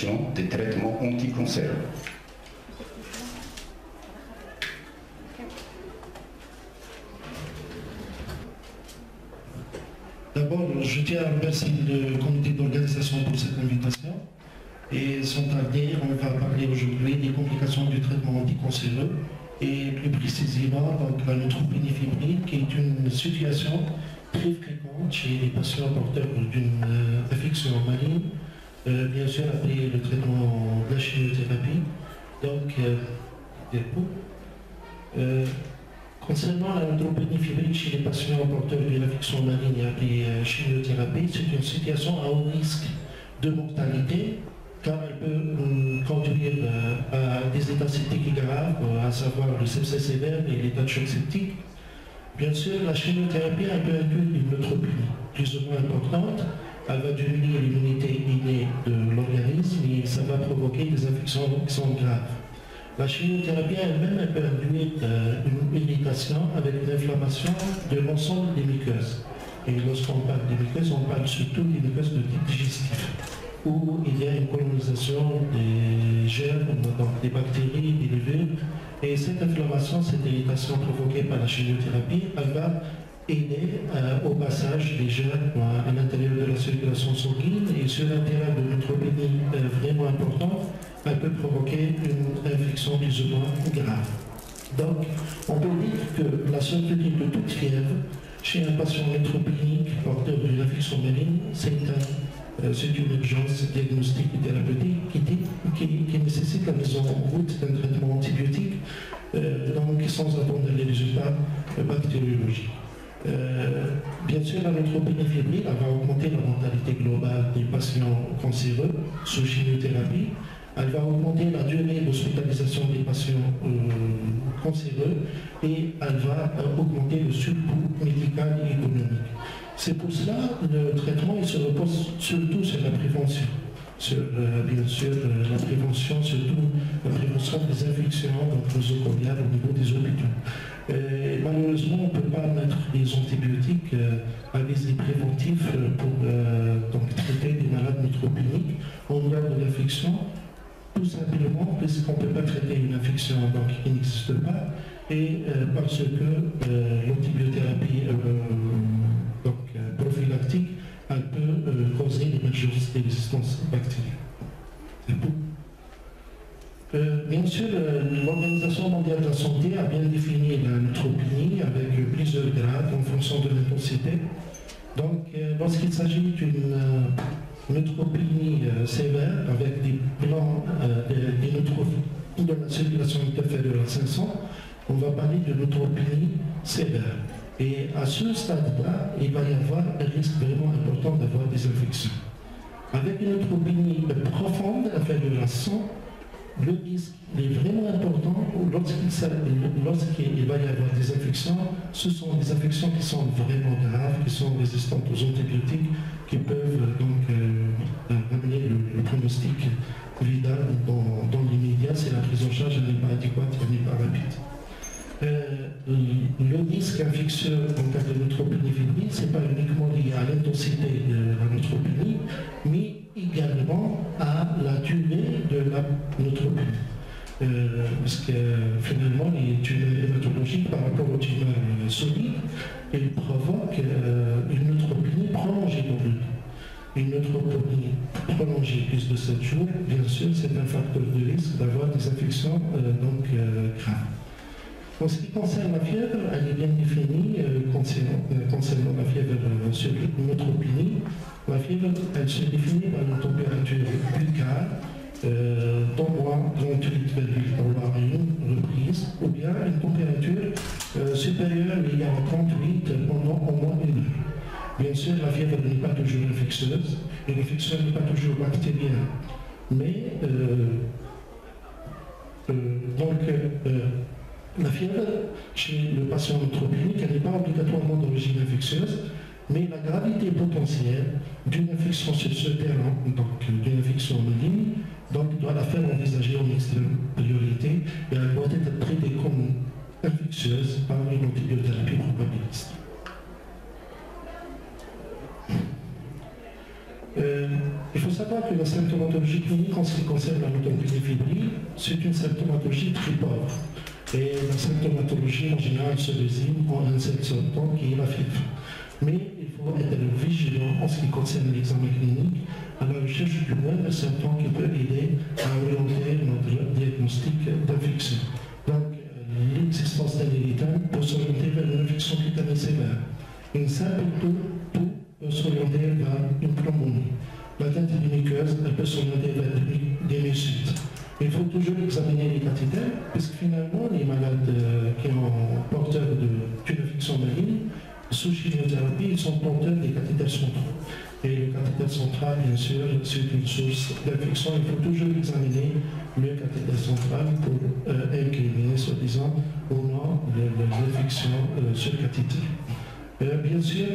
l'utilisation des traitements anticancéreux. D'abord, je tiens à remercier le comité d'organisation pour cette invitation. Et sans tarder, on va parler aujourd'hui des complications du traitement anticancéreux et plus précisément donc, la neutropénie fébrile, qui est une situation très fréquente chez les patients porteurs d'une affection maligne, bien sûr après le traitement de la chimiothérapie. Donc, concernant la neutropénie fébrile chez les patients porteurs d'une affection maligne après chimiothérapie, c'est une situation à haut risque de mortalité, car elle peut conduire à des états septiques graves, à savoir le sepsis sévère et l'état de choc septique. Bien sûr, la chimiothérapie elle peut induire une neutropénie plus ou moins importante. Elle va diminuer l'immunité innée de l'organisme et ça va provoquer des infections qui sont graves. La chimiothérapie elle-même elle peut induire une irritation avec une inflammation de l'ensemble des muqueuses. Et lorsqu'on parle des muqueuses, on parle surtout des muqueuses de type digestif, où il y a une colonisation des germes, donc des bactéries, des levures. Et cette inflammation, cette irritation provoquée par la chimiothérapie, elle va aider au passage des germes à l'intérieur de la circulation sanguine. Et sur un terrain de neutropénie vraiment important, elle peut provoquer une infection plus ou moins grave. Donc, on peut dire que la sortie de toute fièvre chez un patient neutropénique porteur d'une infection maligne, c'est une urgence diagnostique et thérapeutique qui nécessite la mise en route d'un traitement antibiotique, donc sans attendre les résultats bactériologiques. Bien sûr, la neutropénie fébrile va augmenter la mortalité globale des patients cancéreux sous chimiothérapie. Elle va augmenter la durée d'hospitalisation des patients cancéreux et elle va augmenter le surcoût médical et économique. C'est pour cela le traitement il se repose surtout sur la prévention. Sur, bien sûr, la prévention, surtout la prévention des infections nosocomiales au niveau des hôpitaux. Malheureusement, on ne peut pas mettre des antibiotiques à visée préventive pour donc, traiter des malades neutropéniques en cas de l'infection, tout simplement parce qu'on ne peut pas traiter une infection donc, qui n'existe pas et parce que l'antibiothérapie prophylactique elle peut causer l'émergence des résistances bactériennes. C'est tout. Bien sûr, l'Organisation mondiale de la santé a bien défini la neutropénie avec plusieurs grades en fonction de l'intensité. Donc, lorsqu'il s'agit d'une neutropénie sévère avec des plans des neutropénies de la circulation inférieure à 500, on va parler de neutropénie sévère. Et à ce stade-là, il va y avoir un risque vraiment important d'avoir des infections. Avec une neutropénie profonde, inférieure à 100, le risque est vraiment important lorsqu'il va y avoir des infections. Ce sont des infections qui sont vraiment graves, qui sont résistantes aux antibiotiques, qui peuvent donc amener le pronostic vital dans l'immédiat si la prise en charge n'est pas adéquate et n'est pas rapide. Le risque infectieux en cas de neutropénie fébrile, ce n'est pas uniquement lié à l'intensité de la neutropénie, mais également à la durée de la neutropénie. Parce que finalement, les tumeurs hématologiques par rapport aux tumeurs solides, elles provoquent une neutropénie prolongée dans le temps. Une neutropénie prolongée plus de 7 jours, bien sûr, c'est un facteur de risque d'avoir des infections graves. En ce qui concerne la fièvre, elle est bien définie concernant la fièvre sur neutropénie. La fièvre, elle se définit par une température buccale d'au moins 38,1 à une reprise, ou bien une température supérieure à 38 pendant au moins une heure. Bien sûr, la fièvre n'est pas toujours infectieuse, et l'infection n'est pas toujours bactérienne. Mais, la fièvre, chez le patient neutropénique, elle n'est pas obligatoirement d'origine infectieuse, mais la gravité potentielle d'une infection sur ce terrain, donc d'une infection maligne, donc doit la faire envisager en extrême priorité et elle doit être traitée comme infectieuse par une antibiothérapie probabiliste. Il faut savoir s'aperçoit que la symptomatologie clinique en ce qui concerne la neutropénie fébrile, c'est une symptomatologie très pauvre. Et la symptomatologie en général se résume en un seul symptôme qui est la fièvre. Mais il faut être vigilant en ce qui concerne l'examen clinique à la recherche du moindre symptôme qui peut aider à orienter notre diagnostic d'infection. Donc, l'existence d'un érythème peut s'orienter vers une infection cutanée sévère. Une simple toux peut s'orienter vers une pneumonie. L'atteinte d'une muqueuse, elle peut s'orienter vers des mucites. Il faut toujours examiner les cathéters, parce que finalement, les malades qui sont porteurs d'une infection maligne, sous chimiothérapie, ils sont porteurs des cathéters centraux. Et le cathéter central, bien sûr, c'est une source d'infection. Il faut toujours examiner le cathéter central pour incriminer, soi-disant, ou non, l'infection sur le cathéter. Bien sûr,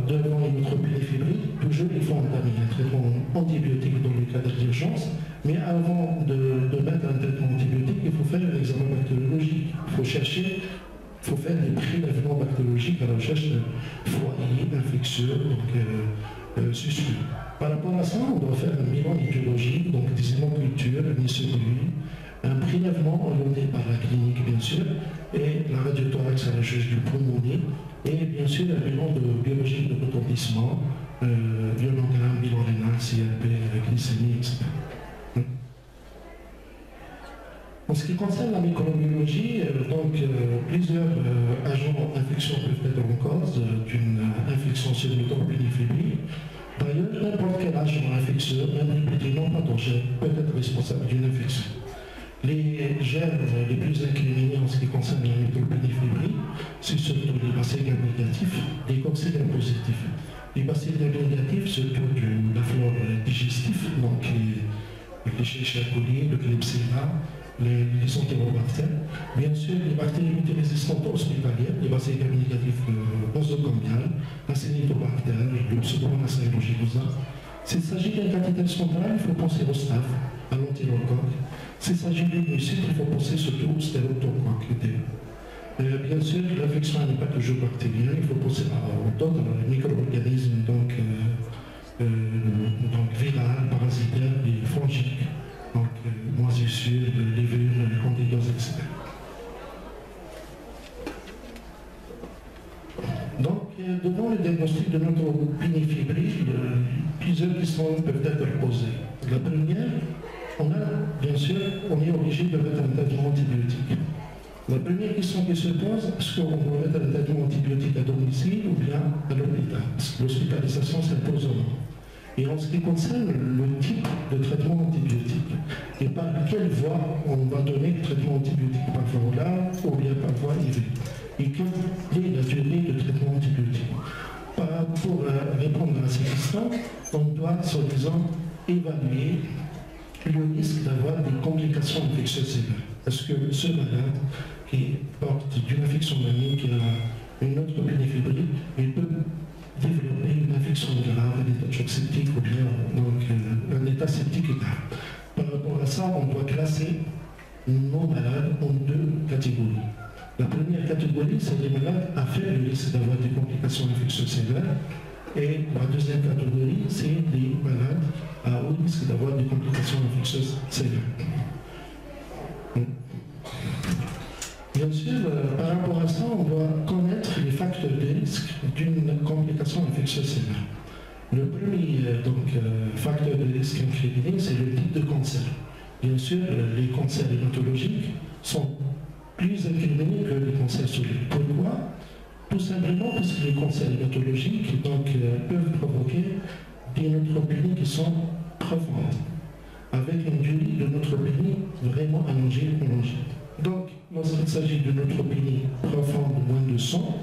devant une neutropénie fébrile, toujours il faut entamer un traitement antibiotique dans le cadre d'urgence, mais avant de mettre un traitement antibiotique, il faut faire un examen bactériologique. Il faut chercher, il faut faire des prélèvements bactériologiques à la recherche de foyers infectieux, donc suspects. Par rapport à ça, on doit faire un bilan étiologique, donc des hémocultures, une ICPI, un prélèvement orienté par la clinique, bien sûr, et la radiothorax à la recherche du pulmoné, et bien sûr un bilan de biologie de retentissement, ionogramme, bilan rénal, CRP, glycémie, etc. En ce qui concerne la microbiologie, plusieurs agents infectieux peuvent être en cause d'une infection sur le neutropénie fébrile. D'ailleurs, n'importe quel agent infectieux, même les non pathogènes, peut être responsable d'une infection. Les germes les plus incriminés en ce qui concerne la neutropénie fébrile, c'est surtout les bacilles négatifs, les coccilles positifs. Les bacilles négatifs, surtout de la flore digestive, donc les Escherichia coli, le Klebsiella, les entérobactères. Bien sûr, les bactéries multirésistantes hospitalières, les bacilles négatives nosocomiales, la Cénitobacter, le Pseudomonas aeruginosa. S'il s'agit d'un cathéter central, il faut penser au staph, à l'entérocoque. S'il s'agit d'une mucite, il faut penser surtout au stérotocoque. Bien sûr, l'infection n'est pas toujours bactérienne, il faut penser à d'autres micro-organismes, donc virales, parasitaires et fongiques, donc moisissures, levures, candidoses, etc. Donc, devant le diagnostic de neutropénie fébrile, plusieurs questions peuvent être posées. La première, bien sûr, on est obligé de mettre un traitement antibiotique. La première question qui se pose, est-ce qu'on doit mettre un traitement antibiotique à domicile ou bien à l'hôpital? Parce que l'hospitalisation s'impose au nom. Et en ce qui concerne le type de traitement antibiotique, et par quelle voie on va donner le traitement antibiotique, par voie orale ou bien par voie IV, et quelle est la durée de traitement antibiotique? Pour répondre à ces questions, on doit, soi-disant, évaluer le risque d'avoir des complications infectieuses sévères. Est-ce que ce malade qui porte d'une infection maligne, qui a une neutropénie fébrile, il peut développer une infection grave, un état de choc septique ou bien un état septique grave. Par rapport à ça, on doit classer nos malades en deux catégories. La première catégorie, c'est les malades à faible risque d'avoir des complications infectieuses sévères. Et la deuxième catégorie, c'est les malades à haut risque d'avoir des complications infectieuses sévères. Bien sûr, par rapport à ça, on doit connaître les facteurs de risque d'une complication infectieuse sévère. Le premier facteur de risque incriminé, c'est le type de cancer. Bien sûr, les cancers hématologiques sont plus incriminés que les cancers solides. Pourquoi? Tout simplement parce que les cancers hématologiques peuvent provoquer des neutropénies qui sont profondes, avec une durée de neutropénie vraiment allongée et prolongée. Donc, lorsqu'il s'agit de neutropénie profonde de moins de 100,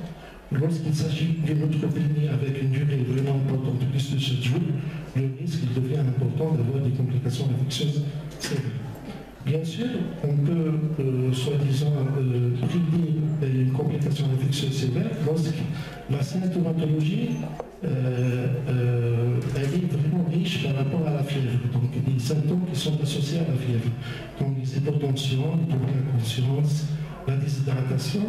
lorsqu'il s'agit d'une neutropénie avec une durée vraiment importante de plus de 7 jours, le risque devient important d'avoir des complications infectieuses sévères. Bien sûr, on peut, soi-disant, prédire une complication infectieuse sévère lorsque la symptomatologie elle est vraiment riche par rapport à la fièvre. Donc, des symptômes qui sont associés à la fièvre, comme les hypotensions, les troubles d'inconscience, la déshydratation,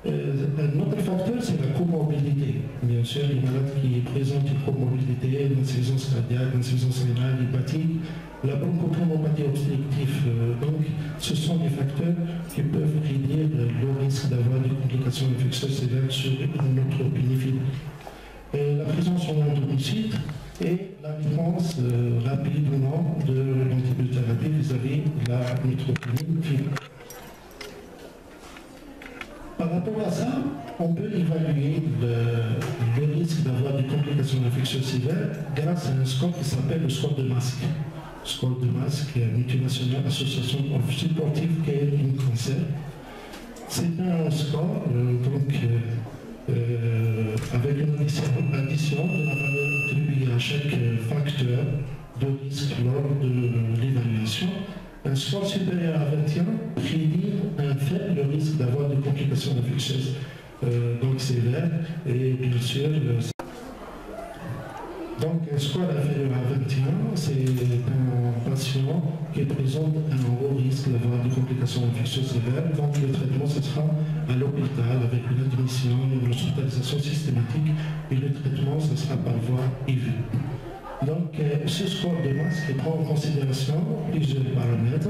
Un autre facteur, c'est la comorbidité. Bien sûr, les malades qui présentent une comorbidité, l'insuffisance cardiaque, l'insuffisance rénale, l'hépatique, la bronchopneumopathie obstructive. Donc, ce sont des facteurs qui peuvent réduire le risque d'avoir des complications infectieuses sévères sur une neutropénie fibrille. La présence en endomycite et la réponse rapide ou non de l'antibiothérapie vis-à-vis de la neutropénie fibrille. Par rapport à ça, on peut évaluer le risque d'avoir des complications infectieuses sévères grâce à un score qui s'appelle le score de Mask. Score de Mask, Multinational Association of Supportive Care in Cancer. C'est un score avec une addition de la valeur attribuée à chaque facteur de risque lors de l'évaluation. Un score supérieur à 21 prédit un faible risque d'avoir des complications infectieuses sévères et bien sûr donc un score inférieur à 21, c'est un patient qui présente un haut risque d'avoir des complications infectieuses sévères. Donc le traitement ce sera à l'hôpital avec une admission, une hospitalisation systématique et le traitement ce sera par voie IV. Donc ce score de Mask prend en considération plusieurs paramètres.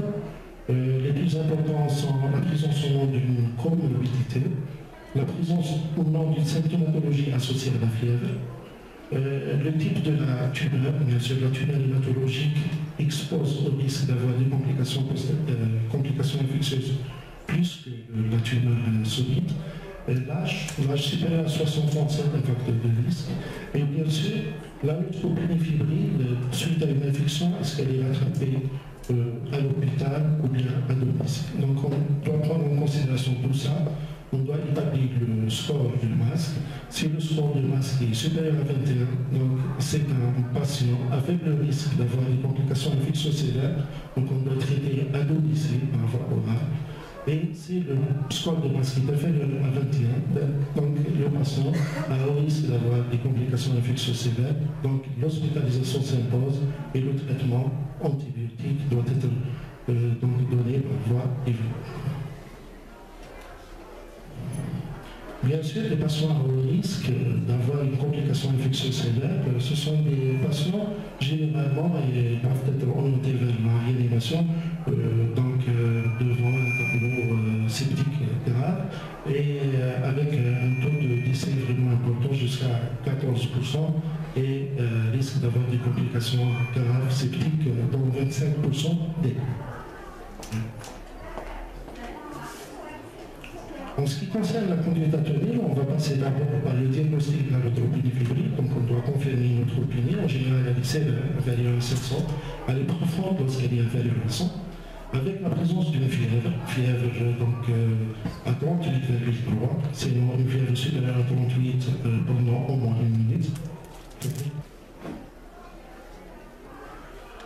Les plus importants sont la présence ou non d'une comorbidité, la présence ou non d'une symptomatologie associée à la fièvre, le type de la tumeur, bien sûr la tumeur hématologique expose au risque d'avoir des complications infectieuses plus que la tumeur solide, l'âge supérieur à 60 ans, c'est un facteur de risque, et bien sûr la neutropénie fébrile suite à une infection, est-ce qu'elle est rattrapée à l'hôpital ou bien à domicile. Donc on doit prendre en considération tout ça. On doit établir le score du masque. Si le score du masque est supérieur à 21, donc c'est un patient avec le risque d'avoir des complications infectieuses sévères, donc on doit traiter à domicile par voie orale. Et si le score de masque est inférieur à 21, donc le patient a un risque d'avoir des complications infectieuses sévères, donc l'hospitalisation s'impose et le traitement antibiotique doit être donné par voie IV. Bien sûr, les patients à haut risque d'avoir une complication infectieuse sévère, ce sont des patients généralement et doivent être orientés vers la réanimation, devant un tableau septique grave et avec un taux de décès vraiment important jusqu'à 14% et risque d'avoir des complications graves septiques dans 25% des cas. En ce qui concerne la conduite à tenir, on va passer d'abord par le diagnostic de la neutropénie fébrile. Donc on doit confirmer une neutropénie. En général, elle est sévère, inférieure à 700. Elle est profonde lorsqu'elle est inférieure à 100. Avec la présence d'une fièvre à 38,3, sinon une fièvre supérieure à 38 pendant au moins 1 minute.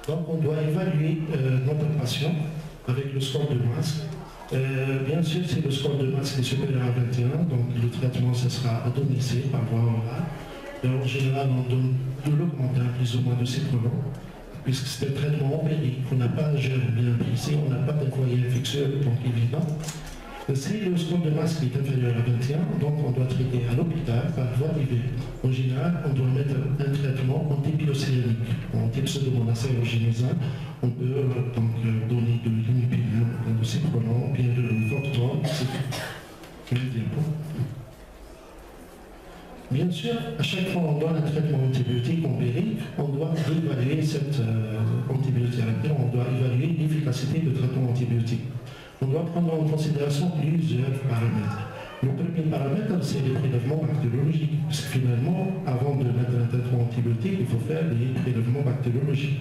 Donc on doit évaluer notre patient avec le score de masque. Bien sûr, si le score de masque est supérieur à 21, donc le traitement ce sera à domicile par voie orale. Et en général, on donne de l'augmentin plus ou moins de cyclone, puisque c'est un traitement empirique. On n'a pas un germe bien précis, on n'a pas de foyer infectieux, donc évident. Si le score de masque est inférieur à 21, donc on doit traiter à l'hôpital par voie IV. En général, on doit mettre un traitement antibiocyanique, anti-pseudomonas aeruginosa. On peut donner de l'imipidine, de cyprolan, bien de Fortran, Bien sûr, à chaque fois on donne un traitement antibiotique empirique, on doit évaluer cette antibiothérapie, on doit évaluer l'efficacité du traitement antibiotique. On doit prendre en considération plusieurs paramètres. Le premier paramètre, c'est les prélèvements bactériologiques, parce que finalement, avant de mettre un traitement antibiotique, il faut faire des prélèvements bactériologiques.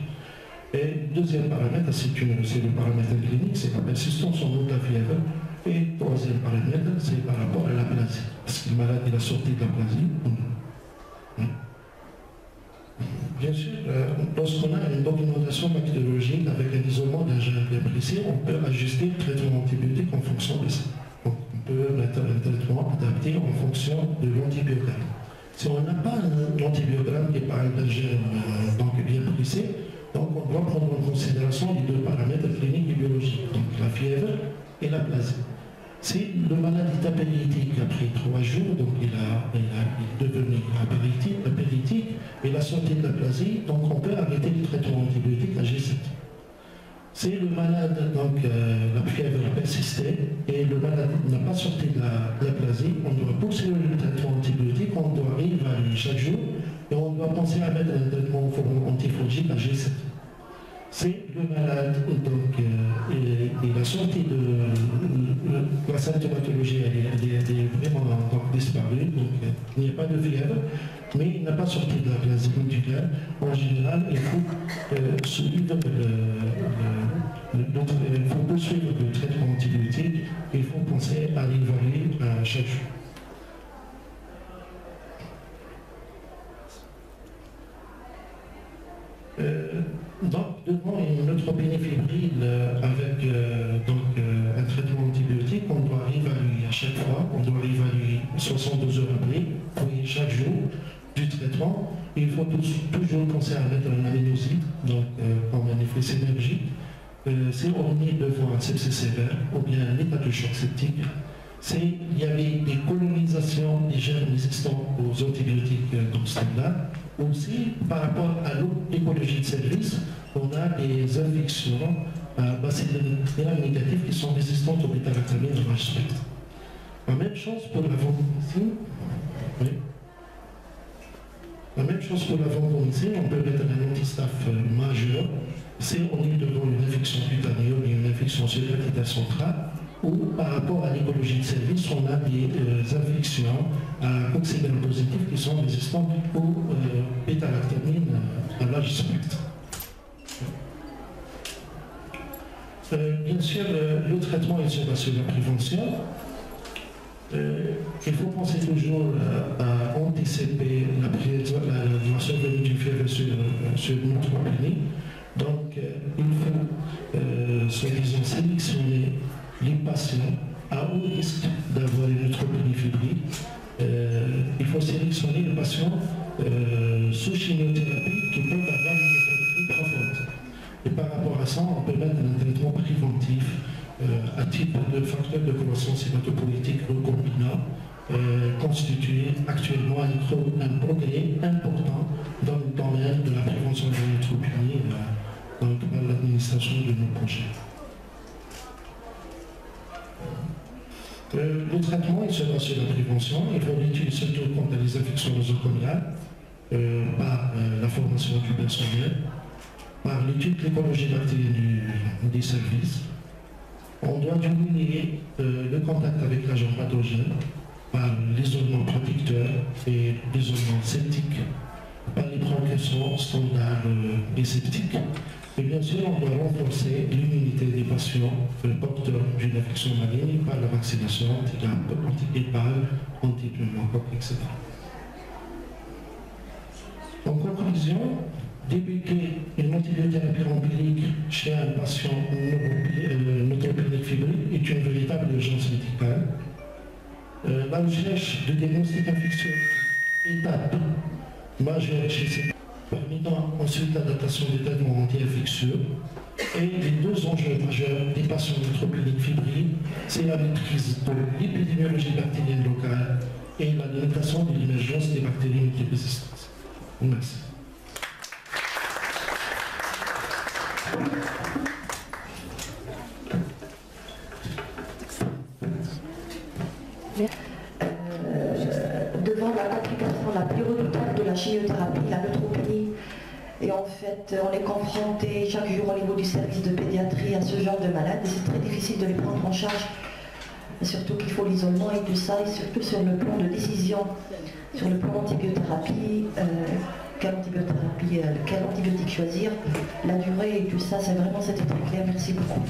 Et le deuxième paramètre, c'est le paramètre clinique, c'est la persistance en haut de la fièvre. Et le troisième paramètre, c'est par rapport à l'aplasie. Est-ce que le malade est sorti de l'aplasie ou non? Bien sûr, lorsqu'on a une documentation bactériologique avec un isolement d'un gène bien précis, on peut ajuster le traitement antibiotique en fonction de ça. Donc, on peut mettre un traitement adapté en fonction de l'antibiogramme. Si on n'a pas un antibiogramme qui parle d'un gène bien précis, donc on doit prendre en considération les deux paramètres cliniques et biologiques, donc la fièvre et l'aplasie. Si le malade est apéritique après 3 jours, donc il est devenu apéritique, il a sorti de l'aplasie, donc on peut arrêter le traitement antibiotique à G7. Si le malade, donc la fièvre persistait et le malade n'a pas sorti de l'aplasie, on doit poursuivre le traitement antibiotique, on doit réévaluer chaque jour et on doit penser à mettre un traitement antifongique à G7. Si le malade, donc, il a sorti de la symptomatologie, elle est vraiment disparue, donc il n'y a pas de fièvre, mais il n'a pas sorti de la plasie médicale. En général, il faut poursuivre le traitement antibiotique, il faut penser à l'évaluer chaque jour. Donc, devant une neutropénie fébrile avec un traitement antibiotique, on doit réévaluer à chaque fois, on doit réévaluer 72 heures après, puis chaque jour du traitement. Il faut toujours penser à mettre un aminoside, donc comme un effet synergique. Si on est devant un sepsis sévère ou bien un état de choc septique, s'il y avait des colonisations des germes résistants aux antibiotiques dans ce stade-là, aussi par rapport à l'écologie de service, on a des infections à bacilles négatifs qui sont résistantes au bêta-lactamine en large spectre. La même chose pour la vancomycine. Oui. La même chose pour la vancomycine, on peut mettre un antistaphe majeur si on est devant une infection cutanée ou une infection sur la cathéter centrale, ou par rapport à l'écologie de service, on a des infections à coccidine positif qui sont résistantes au bêta-lactamine à large spectre. Bien sûr, le traitement est sur la prévention. Il faut penser toujours à anticiper la survenue d'une fièvre sur une neutropénie. Donc, il faut, soi-disant, sélectionner les patients à haut risque d'avoir une neutropénie fébrile. Il faut sélectionner les patients sous chimiothérapie qui peuvent avoir une neutropénie profonde. Et par rapport à ça, on peut mettre un traitement préventif à titre de facteur de croissance hématopoïétique recombinant, constitue actuellement un progrès important dans le domaine de la prévention de la neutropénie par l'administration de nos projets. Le traitement, il sera sur la prévention. Il faut lutter surtout contre les infections nosocomiales par la formation du personnel, par l'étude de l'écologie bactérienne des services. On doit diminuer le contact avec l'agent pathogène par l'isolement protecteur et l'isolement septique, par les précautions standards et sceptiques. Et bien sûr, on doit renforcer l'immunité des patients porteurs d'une infection maligne par la vaccination anti-grippe, anti-gripale, anti-pneumocoque, etc. En conclusion, débuter une antibiothérapie empirique chez un patient neutropénique fébrile est une véritable urgence médicale. La recherche de diagnostic infectieux est étape majeure chez ces patients, permettant ensuite l'adaptation des traitements anti-infectieux. Et les deux enjeux majeurs des patients neutropéniques fébriles, c'est la maîtrise de l'épidémiologie bactérienne locale et la limitation de l'émergence des bactéries multirésistantes. Merci. Devant la complication la plus redoutable de la chimiothérapie, la neutropénie, et en fait on est confronté chaque jour au niveau du service de pédiatrie à ce genre de malades et c'est très difficile de les prendre en charge, surtout qu'il faut l'isolement et tout ça, et surtout sur le plan de décision, sur le plan antibiothérapie, quelle antibiotique choisir, la durée et tout ça, c'était très clair. Merci beaucoup.